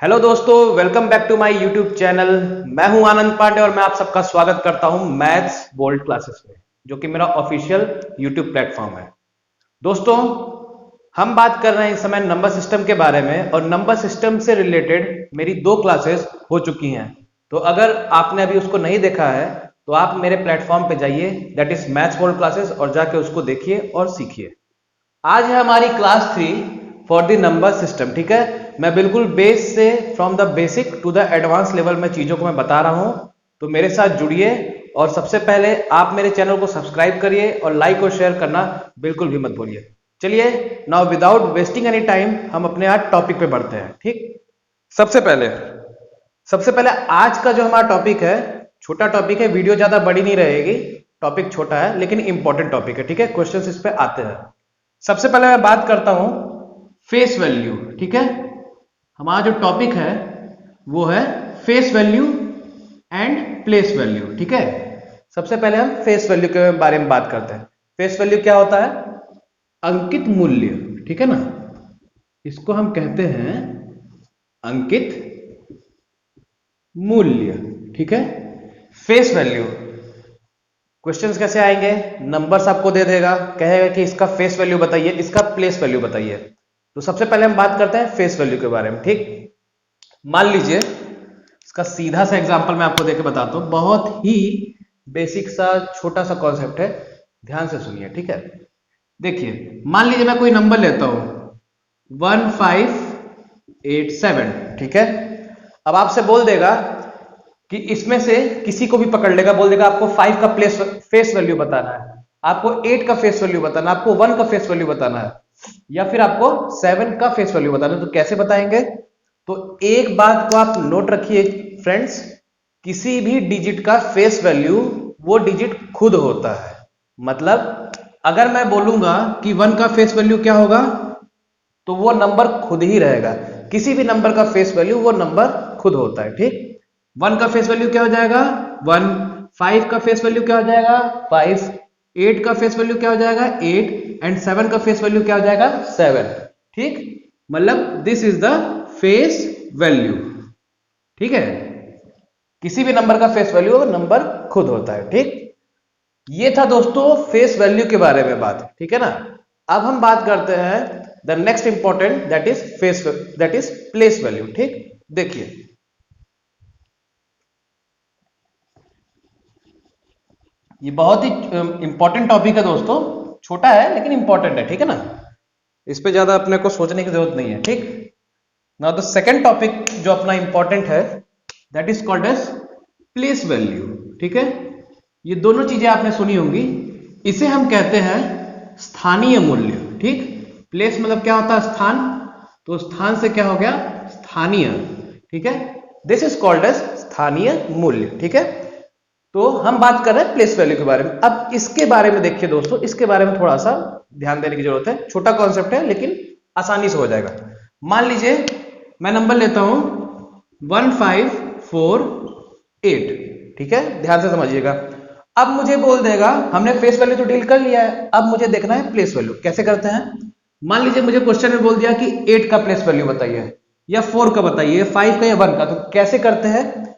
Hello दोस्तों, welcome back to my YouTube channel. मैं हूं आनंद पांडे और मैं आप सबका स्वागत करता हूं मैथ्स बोल्ड क्लासेस में, जो कि मेरा ऑफिशियल यूट्यूब प्लेटफॉर्म है। दोस्तों, हम बात कर रहे हैं इस समय नंबर सिस्टम के बारे में और नंबर सिस्टम से रिलेटेड मेरी 2 क्लासेस हो चुकी हैं। तो अगर आपने अभी उसको नहीं देखा है तो आप मेरे प्लेटफॉर्म पे जाइए, that is maths bold classes, और जाके उसको देखिए और सीखिए। आज है हमारी class 3 for the number system. ठीक है, मैं बिल्कुल बेस से from the basic to the advance level में चीजों को मैं बता रहा हूं, तो मेरे साथ जुड़िए। और सबसे पहले आप मेरे चैनल को सब्सक्राइब करिए और लाइक और शेयर करना बिल्कुल भी मत भूलिए। चलिए, now without wasting any time हम अपने आज टॉपिक पे बढ़ते हैं। ठीक, सबसे पहले आज का जो हमारा टॉपिक है, छोटा टॉपिक है, वीडियो ज्यादा बड़ी नहीं रहेगी, टॉपिक छोटा है लेकिन इंपॉर्टेंट टॉपिक है। ठीक है, क्वेश्चंस इस पे आते हैं। सबसे पहले मैं बात करता हूं फेस वैल्यू। ठीक है, हमारा जो टॉपिक है वो है face value and place value. ठीक है, सबसे पहले हम फेस वैल्यू के बारे में बात करते हैं। फेस वैल्यू क्या होता है? अंकित मूल्य। ठीक है ना, इसको हम कहते हैं अंकित मूल्य। ठीक है, फेस वैल्यू। क्वेश्चंस कैसे आएंगे? नंबर्स आपको दे देगा, कहेगा कि इसका फेस वैल्यू बताइए, इसका प्लेस वैल्यू बताइए। तो सबसे पहले हम बात करते हैं फेस वैल्यू के बारे में। ठीक, मान लीजिए इसका सीधा सा एग्जांपल मैं आपको देके बताता हूं, बहुत ही बेसिक सा छोटा सा कॉन्सेप्ट है, ध्यान से सुनिए। ठीक है, देखिए, मान लीजिए मैं कोई नंबर लेता हूं 1587। ठीक है, अब आपसे बोल देगा कि इसमें से किसी को भी पकड़ लेगा, बोल देगा आपको 5 का फेस वैल्यू बताना है, आपको 8 का फेस वैल्यू बताना है, आपको 1 का फेस वैल्यू बताना है, या फिर आपको 7 का फेस वैल्यू बताना है। तो कैसे बताएंगे? तो एक बात को आप नोट रखिए फ्रेंड्स, किसी भी डिजिट का फेस वैल्यू वो डिजिट खुद होता है। मतलब अगर मैं बोलूंगा कि 1 का फेस वैल्यू क्या होगा, तो वो नंबर खुद ही रहेगा। किसी भी नंबर का फेस वैल्यू वो नंबर खुद होता है। ठीक, 1 का फेस वैल्यू क्या हो जाएगा? 1। 5 का फेस वैल्यू क्या हो जाएगा? 5। 8 का फेस वैल्यू क्या हो जाएगा? 8। एंड 7 का फेस वैल्यू क्या हो जाएगा? 7। ठीक, मतलब this is the face value. ठीक है, किसी भी नंबर का फेस वैल्यू वो नंबर खुद होता है। ठीक, ये था दोस्तों फेस वैल्यू के बारे में बात। ठीक है ना, अब हम बात करते हैं the next important, that is place value. ठीक, देखिए, ये बहुत ही इंपॉर्टेंट टॉपिक है दोस्तों, छोटा है लेकिन इंपॉर्टेंट है। ठीक है ना, इस पे ज्यादा अपने को सोचने की जरूरत नहीं है। ठीक, नाउ द सेकंड टॉपिक जो अपना इंपॉर्टेंट है, that is called as place value. ठीक है, ये दोनों चीजें आपने सुनी होंगी, इसे हम कहते हैं स्थानीय मूल्य। ठीक, प्लेस मतलब क्या होता है? स्थान। तो स्थान से क्या हो गया? स्थानीय। ठीक है, दिस इज कॉल्ड एज स्थानीय मूल्य। ठीक है, तो हम बात कर रहे हैं प्लेस वैल्यू के बारे में। अब इसके बारे में देखिए दोस्तों, इसके बारे में थोड़ा सा ध्यान देने की जरूरत है। छोटा कॉन्सेप्ट है लेकिन आसानी से हो जाएगा। मान लीजिए मैं नंबर लेता हूं 1548। ठीक है, ध्यान से समझिएगा। अब मुझे बोल देगा, हमने फेस वैल्यू तो डील कर लिया है, अब मुझे देखना है प्लेस वैल्यू। कैसे करते हैं? मान लीजिए मुझे क्वेश्चन में बोल दिया कि 8 का प्लेस वैल्यू बताइए, या 4 का बताइए, 5 का या 1 का। तो कैसे करते हैं?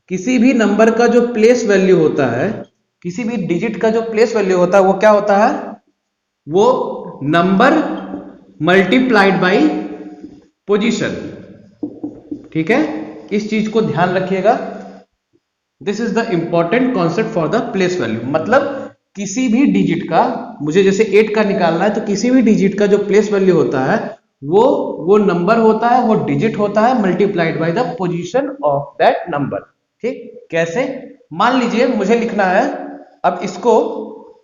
किसी भी नंबर का जो प्लेस वैल्यू होता है, किसी भी डिजिट का जो प्लेस वैल्यू होता है, वो क्या होता है? वो नंबर मल्टीप्लाइड बाय पोजीशन। ठीक है, इस चीज को ध्यान रखिएगा। This is the important concept for the place value. मतलब किसी भी डिजिट का, मुझे जैसे 8 का निकालना है, तो किसी भी डिजिट का जो प्लेस वैल्यू होता है वो नंबर होता है, वो डिजिट होता है, multiplied by the position of that number. ठीक, कैसे? मान लीजिए मुझे लिखना है, अब इसको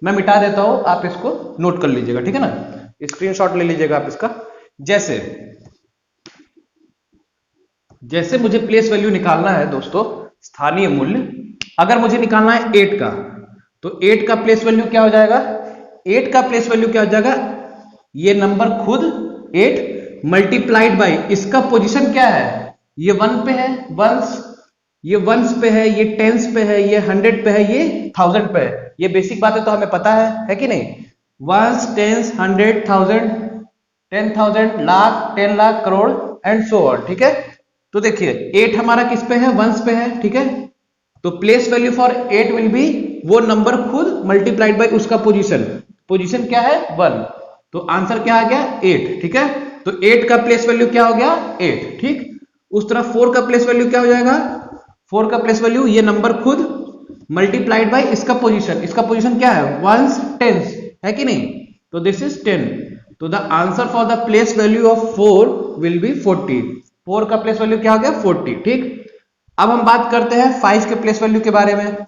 मैं मिटा देता हूं, आप इसको नोट कर लीजिएगा। ठीक है ना, स्क्रीनशॉट ले लीजिएगा आप इसका। जैसे मुझे प्लेस वैल्यू निकालना है दोस्तों, स्थानीय मूल्य, अगर मुझे निकालना है 8 का, तो 8 का प्लेस वैल्यू क्या हो जाएगा? 8 का प्लेस वैल्यू क्या हो जाएगा? ये नंबर खुद 8 मल्टीप्लाइड बाई इसका पोजीशन क्या है? ये 1 पे है, वंस, ये वंस पे है, ये टेंस पे है, ये 100 पे है, ये 1000 पे है। ये बेसिक बातें तो हमें पता है कि नहीं? Ones, tens, 100, 1000, 10,000, lakh, 10 lakh, crore and so on. ठीक है, तो देखिए 8 हमारा किस पे है, वंस पे है। ठीक है, तो place value for 8 will be वो नंबर खुद मल्टीप्लाइड बाय उसका पोजीशन। पोजीशन क्या है, 1, तो आंसर क्या आ गया, 8। ठीक है, तो 8 का प्लेस वैल्यू क्या हो गया, 8। ठीक, उस तरह 4 का प्लेस वैल्यू क्या हो जाएगा, 4 का प्लेस वैल्यू ये नंबर खुद मल्टीप्लाइड बाय इसका पोजीशन। इसका पोजीशन क्या है, वंस, टेंस, है कि नहीं, तो दिस इज 10। तो the answer for the place value of 4 will be 40। 4 का प्लेस वैल्यू क्या हो गया, 40। ठीक, अब हम बात करते हैं 5 के प्लेस वैल्यू के बारे में।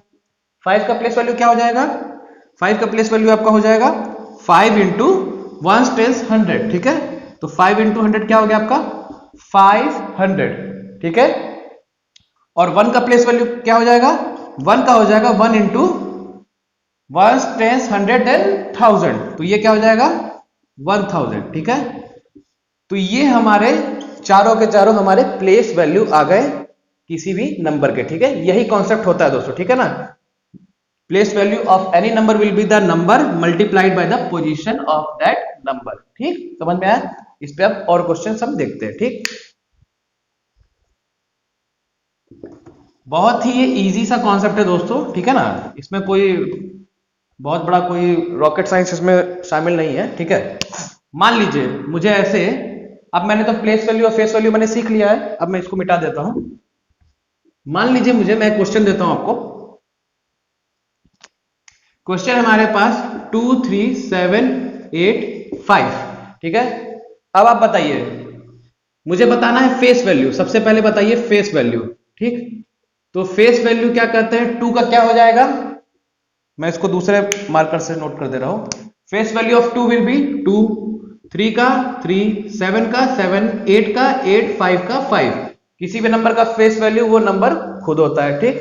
5 का प्लेस वैल्यू क्या हो जाएगा, 5 का प्लेस वैल्यू आपका हो जाएगा 5 इंटू 1 टेंस 100। ठीक है, तो 5 इंटू 100 क्या हो गया आपका, 500। ठीक है, और 1 का प्लेस वैल्यू क्या हो जाएगा, 1 का हो जाएगा 1 इंटू 1 टेंस 100 देन 1000, तो ये क्या हो जाएगा 1000। ठीक है, तो ये हमारे चारों के चारों हमारे प्लेस वैल्यू आ गए किसी भी नंबर के। ठीक है, यही कॉन्सेप्ट होता है दोस्तों। ठीक है ना, place value of any number will be the number multiplied by the position of that number. ठीक, समझ में आया, इस पे अब और क्वेश्चन हम देखते हैं। ठीक, बहुत ही ये इजी सा कॉन्सेप्ट है दोस्तों। ठीक है ना, इसमें कोई बहुत बड़ा कोई रॉकेट साइंस इसमें शामिल नहीं है। ठीक है, मान लीजिए मुझे ऐसे, अब मैंने तो प्लेस वैल्यू और फेस वैल्यू मैंने सीख लिया है, अब मैं इसको मिटा देता हूं। मान लीजिए मुझे, मैं क्वेश्चन देता हूं आपको। क्वेश्चन हमारे पास 2, 3, 7, 8, 5। ठीक है, अब आप बताइए, मुझे बताना है फेस वैल्यू। सबसे पहले बताइए फेस वैल्यू। ठीक, तो फेस वैल्यू क्या कहते हैं, 2 का क्या हो जाएगा, मैं इसको दूसरे मार्कर से नोट कर दे रहा हूं। Face value of 2 will be 2, 3 का 3, 7 का 7, 8 का 8, 5 का 5। किसी भी नंबर का फेस वैल्यू वो नंबर खुद होता है। ठीक,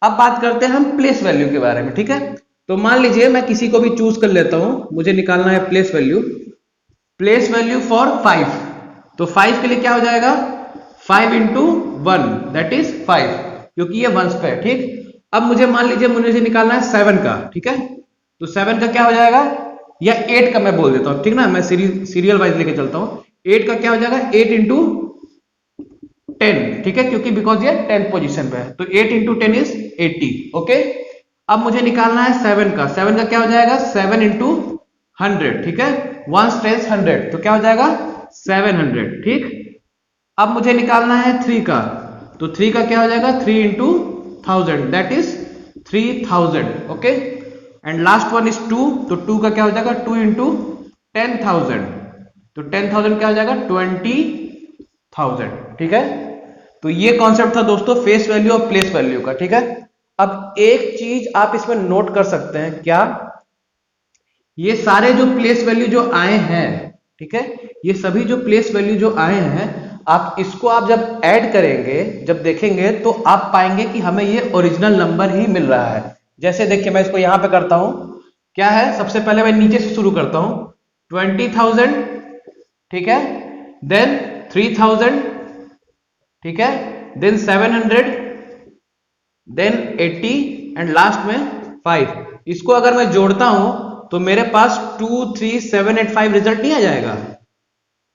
अब बात करते हैं हम प्लेस वैल्यू के बारे में। ठीक है, तो मान लीजिए मैं किसी को भी चूज कर लेता हूं, मुझे निकालना है place value. Place value for 5, तो 5 के लिए क्या हो जाएगा, 5 इंटू 1 दैट इज 5, क्योंकि ये वंस पे है। ठीक, अब मुझे मान लीजिए मुझे निकालना है 7 का। ठीक है, तो 7 का क्या हो जाएगा, या 8 का मैं बोल देता हूं। ठीक ना, मैं सीरियल वाइज लेके चलता हूं। 8 का क्या हो जाएगा, 8 इंटू 10। ठीक है, क्योंकि बिकॉज ये 10th पोजीशन पे है, तो 8 इंटू 10 इज 80। ओके, अब मुझे निकालना है 7 का। 7 का क्या हो जाएगा, 7 इंटू 100। ठीक है, 1 टेंस 100, तो क्या हो जाएगा 700। ठीक, अब मुझे निकालना है 3 का, तो 3 का क्या हो जाएगा, 3 into 1000 that is 3000। Okay, and last one is 2, तो 2 का क्या हो जाएगा, 2 इंटू 10,000, तो 10,000 क्या हो जाएगा 20,000। ठीक है, तो ये कॉन्सेप्ट था दोस्तों फेस वैल्यू और प्लेस वैल्यू का। ठीक है, अब एक चीज आप इसमें नोट कर सकते हैं, क्या, ये सारे जो प्लेस वैल्यू जो आए हैं, ठीक है, ये सभी जो प्लेस वैल्यू जो आए हैं, आप इसको आप जब ऐड करेंगे, जब देखेंगे, तो आप पाएंगे कि हमें ये ओरिजिनल नंबर ही मिल रहा है। जैसे देखिए मैं इसको यहां पे करता हूं, क्या है, सबसे पहले मैं नीचे से शुरू करता हूं, 20,000, ठीक है, देन 3,000, ठीक है, देन 700, देन 80 एंड लास्ट में 5। इसको अगर मैं जोड़ता हूं तो मेरे पास 2, 3, 7, 8, 5 रिजल्ट नहीं आ जाएगा,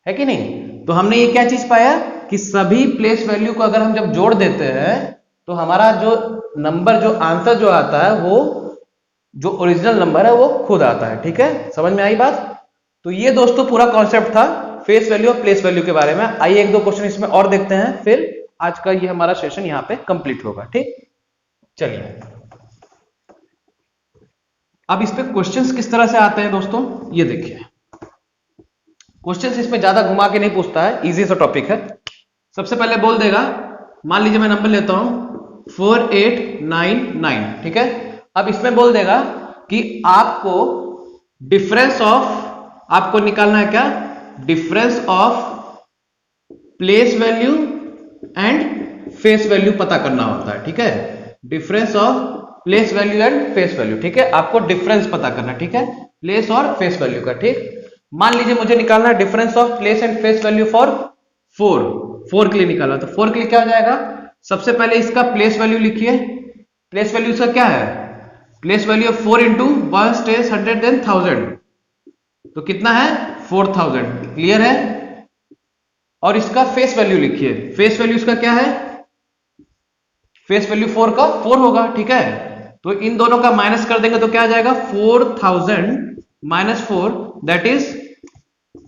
है कि नहीं। तो हमने ये क्या चीज पाया कि सभी प्लेस वैल्यू को अगर हम जब जोड़ देते हैं तो हमारा जो नंबर, जो आंसर जो आता है, वो जो ओरिजिनल नंबर है वो खुद आता है। ठीक है, समझ में आई बात। तो ये दोस्तों पूरा कॉन्सेप्ट था फेस वैल्यू और प्लेस वैल्यू के बारे में। आइए एक दो क्वेश्चन इसमें और देखते हैं, फिर आज का ये हमारा सेशन यहाँ पे कंप्लीट होगा। ठीक, चलिए अब इस पे क्वेश्चंस किस तरह से आते हैं दोस्तों, ये देखिए। क्वेश्चंस इसमें ज्यादा घुमा के नहीं पूछता है, इजी सा टॉपिक है। सबसे पहले बोल देगा, मान लीजिए मैं नंबर लेता हूं 4899, ठीक है। अब इसमें बोल देगा कि आपको डिफरेंस ऑफ, आपको निकालना है क्या, difference of place value and face value पता करना होता है। ठीक है, difference of place value and face value. ठीक है, आपको डिफरेंस पता करना, ठीक है, प्लेस और फेस वैल्यू का। ठीक, मान लीजिए मुझे निकालना है difference of place and face value for 4 के लिए निकाला, तो 4 के लिए क्या हो जाएगा, सबसे पहले इसका प्लेस वैल्यू लिखिए। प्लेस वैल्यू इसका क्या है, प्लेस वैल्यू 4 इंटू 1 10 100 देन 1000, तो कितना है 4000। क्लियर है? और इसका फेस वैल्यू लिखिए। फेस वैल्यू इसका क्या है? फेस वैल्यू 4 का 4 होगा। ठीक है, तो इन दोनों का माइनस कर देंगे तो क्या आ जाएगा? 4000 माइनस 4 दैट इज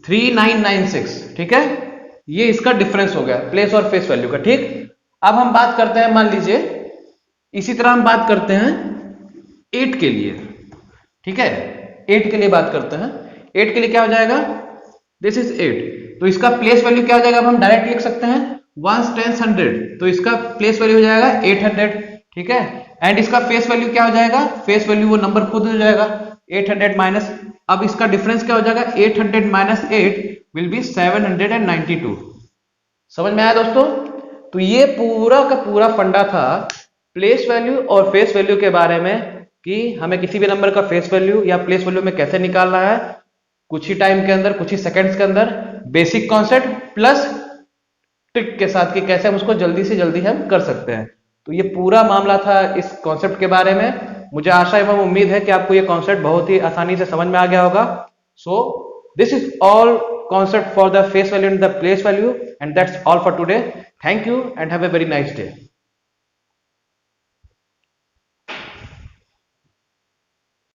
3996। ठीक है, ये इसका डिफरेंस हो गया प्लेस और फेस वैल्यू का। ठीक, अब हम बात करते हैं, मान लीजिए इसी तरह हम बात करते हैं 8 के लिए। ठीक है, 8 के लिए बात करते हैं। 8 के लिए क्या हो जाएगा? दिस इज 8, तो इसका प्लेस वैल्यू क्या हो जाएगा? अब हम डायरेक्ट लिख सकते हैं 1 10 100, तो इसका प्लेस वैल्यू हो जाएगा 800। ठीक है, एंड इसका फेस वैल्यू क्या हो जाएगा? फेस वैल्यू वो नंबर खुद हो जाएगा 800 माइनस, अब इसका डिफरेंस क्या हो जाएगा? 800 माइनस 8 विल बी 792। समझ में आया दोस्तों? तो ये पूरा का पूरा फंडा था प्लेस वैल्यू और फेस वैल्यू के बारे में, कि हमें किसी भी नंबर का फेस वैल्यू या प्लेस वैल्यू में कैसे निकालना है, कुछ ही टाइम के अंदर, कुछ ही सेकंड्स के अंदर, बेसिक कॉन्सेप्ट प्लस ट्रिक के साथ कि कैसे हम उसको जल्दी से जल्दी हम कर सकते हैं। तो ये पूरा मामला था इस कॉन्सेप्ट के बारे में। मुझे आशा एवं उम्मीद है कि आपको ये कॉन्सेप्ट बहुत ही आसानी से समझ में आ गया होगा। So this is all concept for the face value and the place value, and that's all for today. Thank you and have a very nice day.